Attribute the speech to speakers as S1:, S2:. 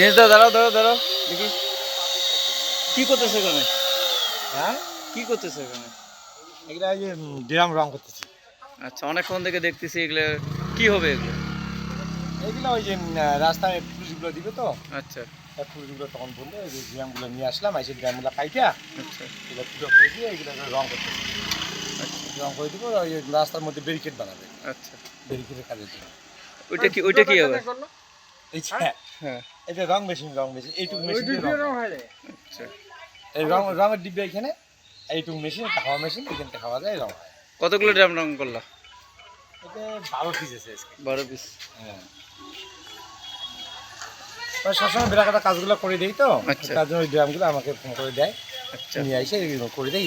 S1: জিনিস দাও, দাঁড়াও দাঁড়াও দাঁড়াও দেখি কি করতেছে এখানে।
S2: হ্যাঁ,
S1: কি করতেছে এখানে?
S2: এগুলা ওই যে ড্রাম রং করতেছি।
S1: আচ্ছা, অনেকক্ষণ থেকে দেখতেছি এগুলো। কি হবে এগুলো?
S2: এগুলো ওই যে রাস্তায় পুলিশগুলো দিবে তো,
S1: আচ্ছা
S2: পুলিশগুলো তখন বললে ওই যে ড্রামগুলো নিয়ে আসলাম, এসে ড্রামগুলো কাইটা
S1: আচ্ছা
S2: এগুলো ফুটো করে দিয়ে এগুলো রং করতেছি।
S1: আচ্ছা
S2: রং করে দিব, ওই রাস্তার মধ্যে ব্যারিকেড বানাবে,
S1: আচ্ছা।
S2: ব্যারিকেডের কাজের জন্য।
S1: ওইটা কি হবে?
S2: এই যে
S1: হ্যাঁ
S2: এই যে রং মেশিন, এইটুকু মেশিন দিয়ে রং হয়।
S1: আচ্ছা।
S2: এই রঙের ডিব্বা এখানে, এইটুকু মেশিন, একটা হাওয়া মেশিন, এখান থেকে হাওয়া যায়, রং হয়।
S1: কতগুলো ড্রাম রং করলা?
S2: এতে 12 পিস আছে আজকে।
S1: 12 পিস।
S2: হ্যাঁ, সবসময় বেড়াকাটা কাজগুলো করে দেই তো,
S1: আচ্ছা
S2: তার জন্য ওই ড্রামগুলো আমাকে ফোন করে দেয়,
S1: আচ্ছা।
S2: নিয়ে এসে করে দেয়।